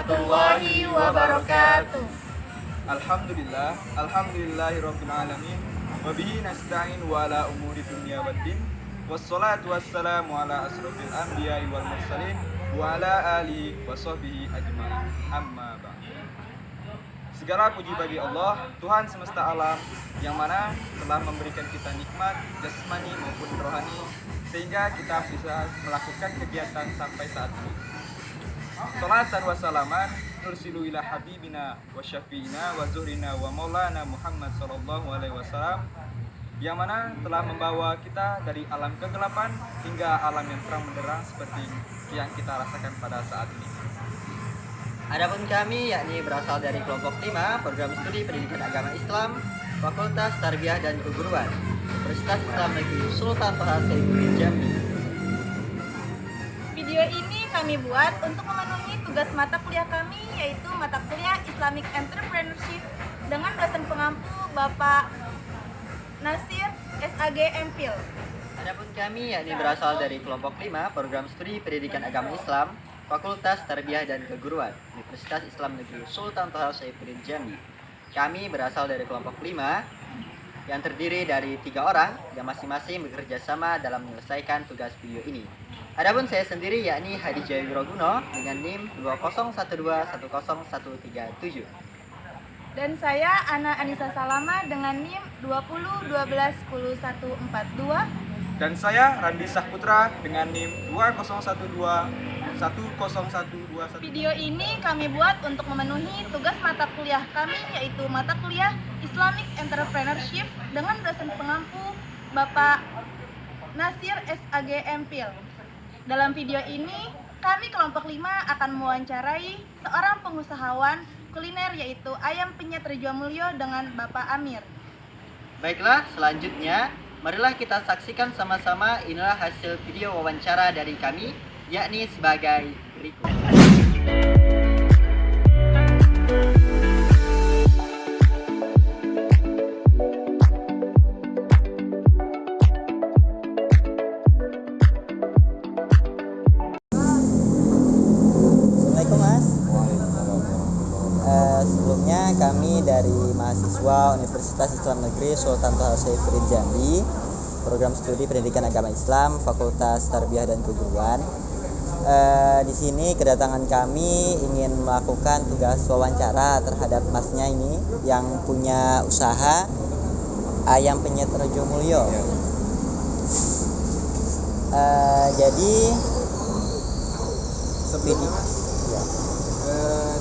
warahmatullahi wabarakatuh. Alhamdulillahirabbil alamin. Wabihi nasta'in wa ala umuri dunya waddin. Wassalatu wassalamu ala asrofil anbiya'i wal mursalin wa ala alihi wa sahbihi ajma'in. Amma ba'd. Segala puji bagi Allah, Tuhan semesta alam, yang mana telah memberikan kita nikmat jasmani maupun rohani, sehingga kita bisa melakukan kegiatan sampai saat ini. Salatan wa salaman nursilu ila habibina wa syafi'ina wa zuhrina wa maulana Muhammad sallallahu alaihi wasallam, yang mana telah membawa kita dari alam kegelapan hingga alam yang terang benderang seperti yang kita rasakan pada saat ini. Adapun kami yakni berasal dari kelompok 5 program studi pendidikan agama Islam Fakultas Tarbiyah dan Keguruan Universitas Islam Negeri Sultan Toha Saifuddin Jambi. Video ini kami buat untuk memenuhi tugas mata kuliah kami, yaitu mata kuliah Islamic Entrepreneurship dengan dosen pengampu Bapak Nasir SAG MPhil. Adapun kami yakni berasal dari kelompok 5 program studi pendidikan agama Islam Fakultas Tarbiyah dan Keguruan Universitas Islam Negeri Sultan Toha Saifuddin Jambi. Kami berasal dari kelompok 5 yang terdiri dari 3 orang yang masing-masing bekerja sama dalam menyelesaikan tugas video ini. Adapun saya sendiri yakni Hadi Jaya Wiroguno dengan NIM 201210137. Dan saya Ana Anissa Salama dengan NIM 20121142. Dan saya Randi Sahputra dengan NIM 20121012. Video ini kami buat untuk memenuhi tugas mata kuliah kami, yaitu mata kuliah Islamic Entrepreneurship dengan dosen pengampu Bapak Nasir SAG MPhil. Dalam video ini, kami kelompok 5 akan mewawancarai seorang pengusahawan kuliner, yaitu Ayam Penyet Rejomulyo dengan Bapak Amir. Baiklah, selanjutnya marilah kita saksikan sama-sama inilah hasil video wawancara dari kami, yakni sebagai berikut. Assalamualaikum Mas. Sebelumnya kami dari mahasiswa Universitas Islam Negeri Sultan Toha Saifuddin Jambi, program studi pendidikan agama Islam Fakultas Tarbiyah dan Keguruan. Di sini kedatangan kami ingin melakukan tugas wawancara terhadap masnya ini yang punya usaha Ayam Penyet Rejomulyo. Jadi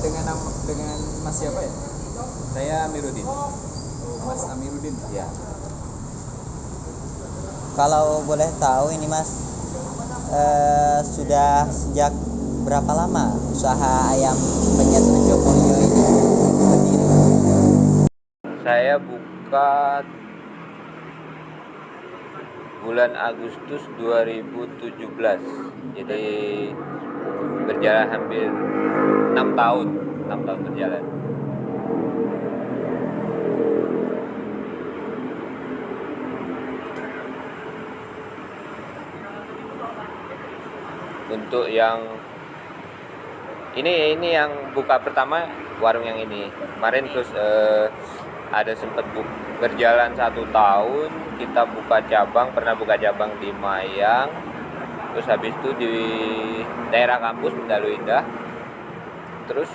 dengan Mas siapa ya? Saya Amiruddin. Mas Amiruddin. Ya. kalau boleh tahu ini Mas, sudah sejak berapa lama usaha Ayam Penyet Rejomulyo ini berdiri? Saya buka bulan Agustus 2017. Jadi berjalan hampir 6 tahun berjalan. Untuk yang ini yang buka pertama warung yang ini kemarin, terus ada sempat berjalan 1 tahun, kita pernah buka cabang di Mayang, terus habis itu di daerah kampus Mendalu Indah, terus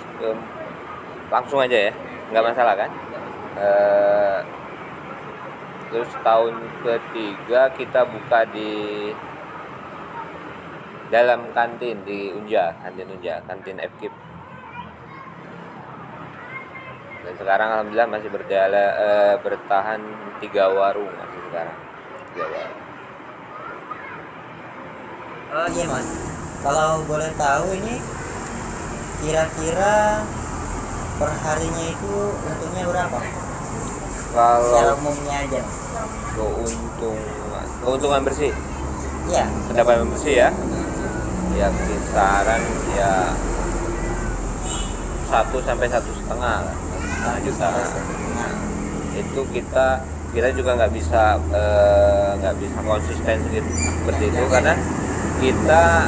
langsung aja ya, nggak masalah kan. Terus tahun ketiga kita buka di dalam kantin di kantin FKIP. Dan sekarang alhamdulillah masih bertahan 3 warung masih sekarang. 3 warung. Oh iya Mas, kalau boleh tahu ini kira-kira per harinya itu untungnya berapa? Secara Kalau umumnya aja Mas. keuntungan bersih, Iya. pendapatan bersih ya kisaran ya 1 sampai 1,5 juta. Itu kita juga nggak bisa konsisten seperti itu, karena kita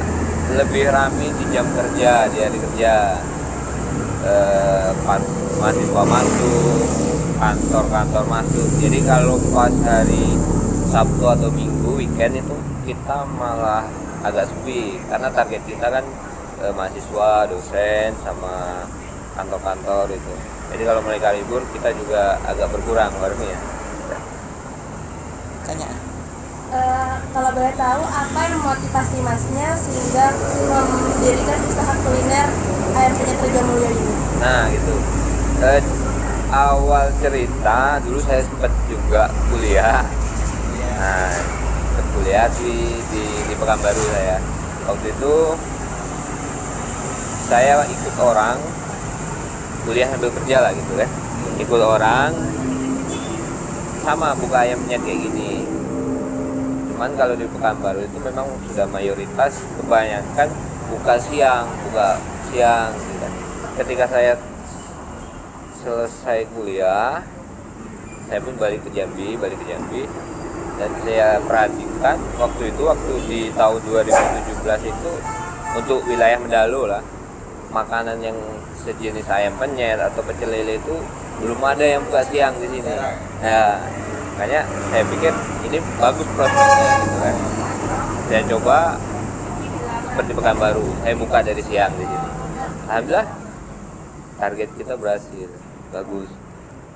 lebih rame di jam kerja, di hari kerja. pas mahasiswa masuk, kantor-kantor masuk. Jadi kalau pas hari Sabtu atau Minggu weekend itu kita malah agak sepi karena target kita kan mahasiswa, dosen, sama kantor-kantor itu. Jadi kalau mereka libur kita juga agak berkurang warungnya. Tanya. Kalau boleh tahu, apa yang memotivasi masnya sehingga mendirikan usaha kuliner ayam penyet Rejo Mulyo ini? Nah gitu. Awal cerita dulu saya sempat juga kuliah. Nah, sempat kuliah di Pekanbaru saya. Waktu itu saya ikut orang kuliah sambil kerja lah gitu kan. Ikut orang sama buka ayam penyet kayak gini. Cuman kalau di Pekanbaru itu memang sudah mayoritas kebanyakan buka siang gitu kan. Ketika saya selesai kuliah, saya pun balik ke Jambi dan saya perhatikan waktu di tahun 2017 itu untuk wilayah Mendalu lah, makanan yang sejenis ayam penyet atau pecel lele itu belum ada yang buka siang di sini. Nah, makanya saya pikir ini bagus prospeknya gitu kan. Saya coba seperti Pekanbaru, saya buka dari siang di sini. Alhamdulillah target kita berhasil, bagus.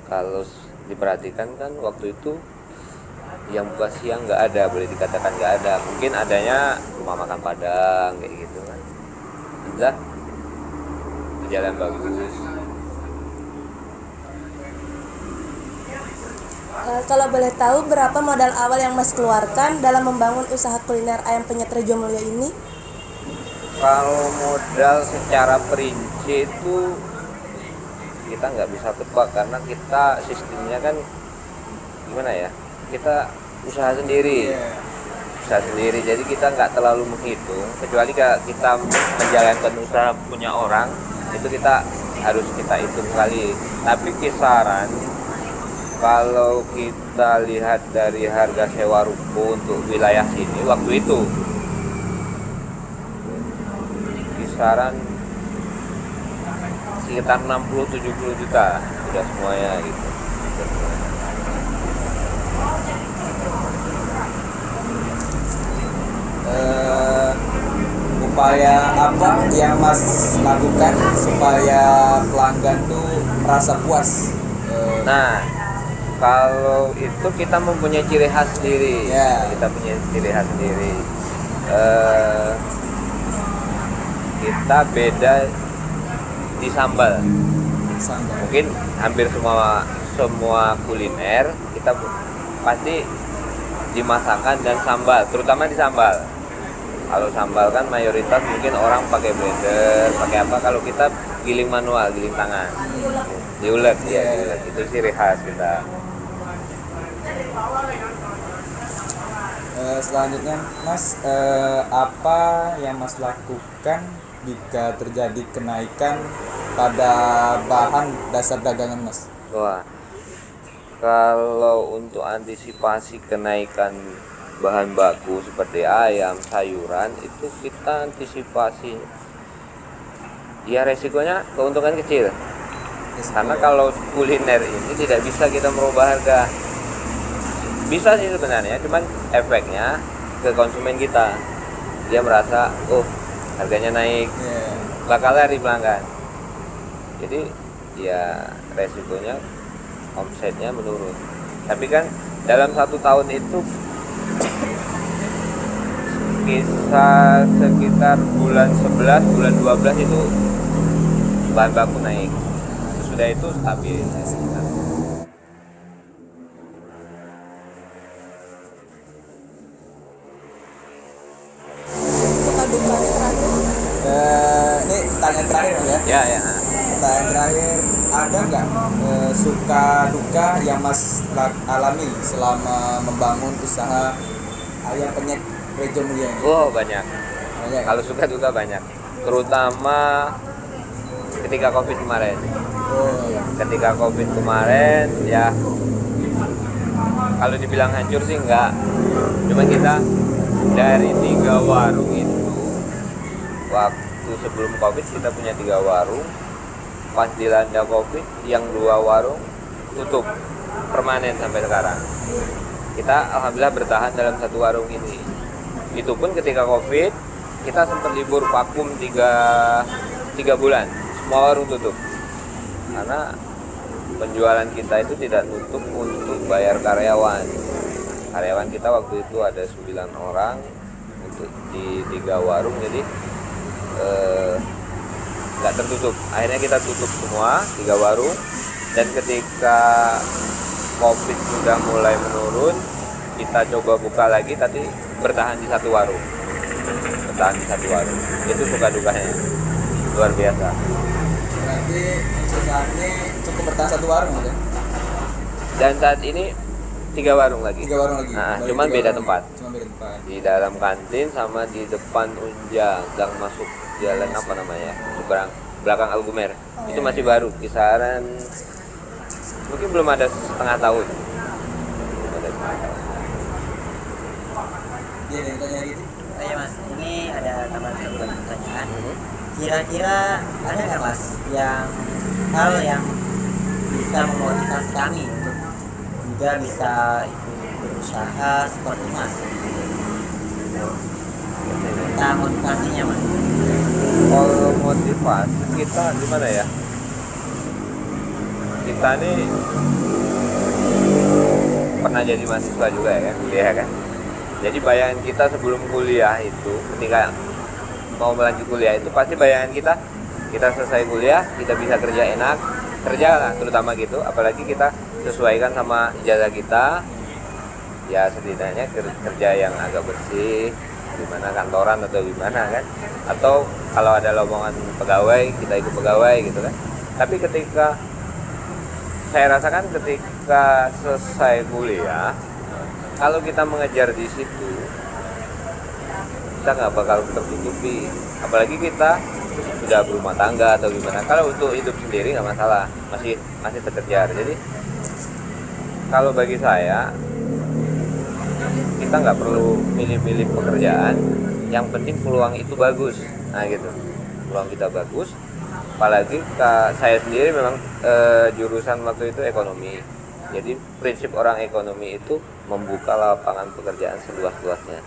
Kalau diperhatikan kan waktu itu yang buka siang nggak ada, boleh dikatakan nggak ada. Mungkin adanya rumah makan Padang kayak gitu kan. Alhamdulillah berjalan bagus. Kalau boleh tahu, berapa modal awal yang Mas keluarkan dalam membangun usaha kuliner ayam penyet Rejo Mulyo ini? Kalau modal secara perinci itu kita nggak bisa tebak karena kita sistemnya kan gimana ya, kita usaha sendiri, jadi kita nggak terlalu menghitung, kecuali kita menjalankan usaha punya orang itu kita harus kita hitung kali. Tapi kisaran kalau kita lihat dari harga sewa ruko untuk wilayah sini waktu itu kisaran sekitar 60-70 juta udah semuanya gitu. Upaya apa yang Mas lakukan supaya pelanggan tuh merasa puas? Nah, kalau itu kita mempunyai ciri khas sendiri. Kita punya ciri khas sendiri. Kita beda di sambal. Mungkin hampir semua kuliner kita pasti di masakan dan sambal, terutama di sambal. Kalau sambal kan mayoritas mungkin orang pakai blender, pakai apa. Kalau kita giling manual, giling tangan, diulek ya, diulek. Itu ciri khas kita. Selanjutnya Mas, apa yang Mas lakukan jika terjadi kenaikan pada bahan dasar dagangan Mas? Wah, kalau untuk antisipasi kenaikan bahan baku seperti ayam, sayuran itu kita antisipasi ya resikonya keuntungan kecil. Karena kalau kuliner ini tidak bisa kita merubah harga. Bisa sih sebenarnya, cuman efeknya ke konsumen kita. Dia merasa, oh harganya naik, bakal lari pelanggan. Jadi ya resikonya omsetnya menurun. Tapi kan dalam 1 tahun itu kisah sekitar bulan 11, bulan 12 itu bahan baku naik. Sesudah itu stabil. Ini pertanyaan terakhir Mas ya? Ya. Pertanyaan terakhir, ada nggak suka duka yang Mas alami selama membangun usaha ayam penyet Rejo Mulyo ini? Oh banyak. Banyak. Kalau suka duka banyak. Terutama ketika COVID kemarin. Ketika COVID kemarin ya kalau dibilang hancur sih enggak. Cuma kita dari 3 warung itu waktu sebelum COVID kita punya 3 warung. pas dilanda COVID yang 2 warung tutup permanen sampai sekarang. Kita alhamdulillah bertahan dalam 1 warung ini. Itu pun ketika COVID kita sempat libur vakum 3 bulan, semua warung tutup karena penjualan kita itu tidak nutup untuk bayar karyawan. Karyawan kita waktu itu ada 9 orang untuk di 3 warung, jadi nggak tertutup. Akhirnya kita tutup semua 3 warung, dan ketika COVID sudah mulai menurun, kita coba buka lagi, tapi bertahan di 1 warung. Bertahan di 1 warung. Itu suka dukanya luar biasa. Berarti untuk saat ini cukup bertahan 1 warung gitu. Dan saat ini 3 warung lagi. 3 warung lagi. Nah, Bagi cuman 3 beda warung. tempat. Cuma beda tempat. Di dalam kantin sama di depan Unja, gang masuk jalan apa namanya? Seberang belakang Algumer. Itu masih baru, kisaran mungkin belum ada setengah tahun. Belum ada setengah tahun. Iya, yang tanya gitu. Oh iya Mas, ini ada tambahan satu lagi pertanyaan. Kira-kira ada nggak Mas yang hal yang bisa memotivasi kami untuk juga bisa ikut berusaha seperti Mas? Kita motivasinya Mas. Kalau motivasi kita gimana ya? Kita nih pernah jadi mahasiswa juga ya kan, kuliah kan. Jadi bayangan kita sebelum kuliah itu, ketika mau melanjut kuliah itu pasti bayangan kita selesai kuliah, kita bisa kerja enak, kerja lah terutama gitu. Apalagi kita sesuaikan sama ijazah kita, ya setidaknya kerja yang agak bersih, gimana kantoran atau gimana kan. Atau kalau ada lowongan pegawai, kita ikut pegawai gitu kan. Tapi ketika saya rasakan ketika selesai kuliah, kalau kita mengejar di situ, kita nggak bakal tertutupi. Apalagi kita sudah berumah tangga atau gimana. Kalau untuk hidup sendiri nggak masalah, masih terkejar. Jadi kalau bagi saya, kita nggak perlu milih-milih pekerjaan. Yang penting peluang itu bagus. Nah gitu, peluang kita bagus. Apalagi saya sendiri memang jurusan waktu itu ekonomi. Jadi prinsip orang ekonomi itu membuka lapangan pekerjaan seluas-luasnya.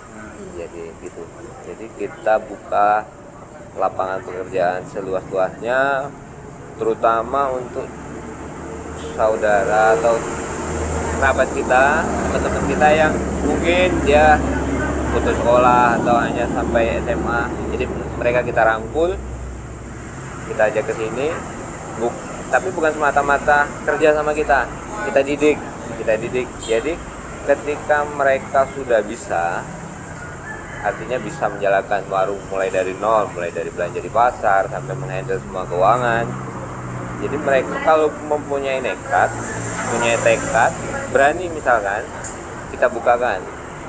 Jadi gitu. Jadi kita buka lapangan pekerjaan seluas-luasnya, terutama untuk saudara atau kerabat kita, teman-teman kita yang mungkin dia putus sekolah atau hanya sampai SMA. Jadi mereka kita rangkul, kita ajak ke sini, tapi bukan semata-mata kerja sama kita didik. Jadi ketika mereka sudah bisa, artinya bisa menjalankan warung mulai dari nol, mulai dari belanja di pasar sampai menghandle semua keuangan. Jadi mereka kalau mempunyai nekat, punya tekad, berani misalkan kita bukakan,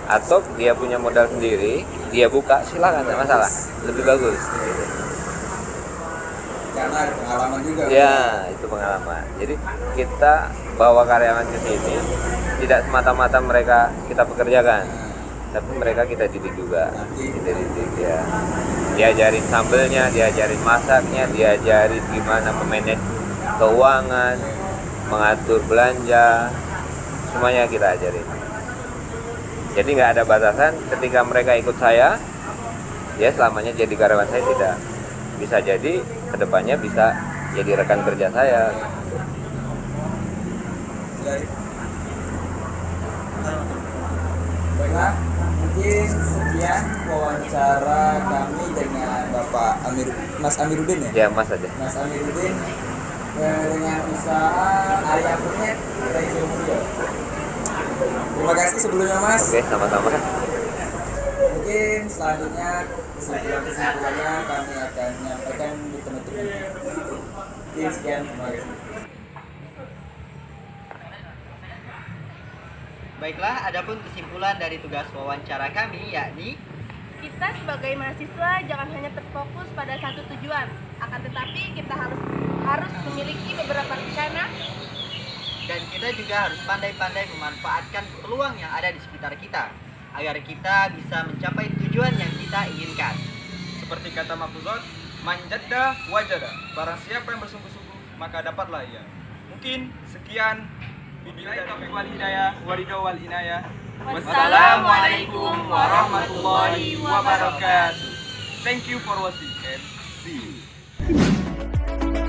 atau dia punya modal sendiri, dia buka, silakan, tidak masalah, lebih bagus. Gitu. Karena ada pengalaman juga. Ya, itu pengalaman. Jadi kita bawa karyawan ke sini tidak semata-mata mereka kita pekerjakan, tapi mereka kita didik juga. Kita didik ya. Diajarin sambelnya, diajarin masaknya, diajarin gimana memanage keuangan, mengatur belanja, semuanya kita ajarin. Jadi nggak ada batasan. Ketika mereka ikut saya, ya selamanya jadi karyawan saya, tidak. Bisa jadi kedepannya bisa jadi rekan kerja saya. Baiklah, mungkin sekian wawancara kami dengan Bapak Mas Amiruddin ya? Ya mas aja. Mas Amiruddin dengan usaha Arya Foodnet Rejo Mulyo. Terima kasih sebelumnya Mas. Oke, sama-sama. Mungkin selanjutnya kesimpulannya kami akan menyampaikan di penutup ini. Mungkin sekian, terima kasih. Baiklah, adapun kesimpulan dari tugas wawancara kami yakni Kita sebagai mahasiswa jangan hanya terfokus pada satu tujuan, akan tetapi kita harus memiliki beberapa rencana. dan kita juga harus pandai-pandai memanfaatkan peluang yang ada di sekitar kita agar kita bisa mencapai tujuan yang kita inginkan. Seperti kata Mafuzot, manjadda wajada. Barang siapa yang bersungguh-sungguh, maka dapatlah ia. Mungkin sekian video dari Taufik wal Hidayah, waridho wal inayah. Wassalamualaikum warahmatullahi wabarakatuh. Thank you for watching and see you.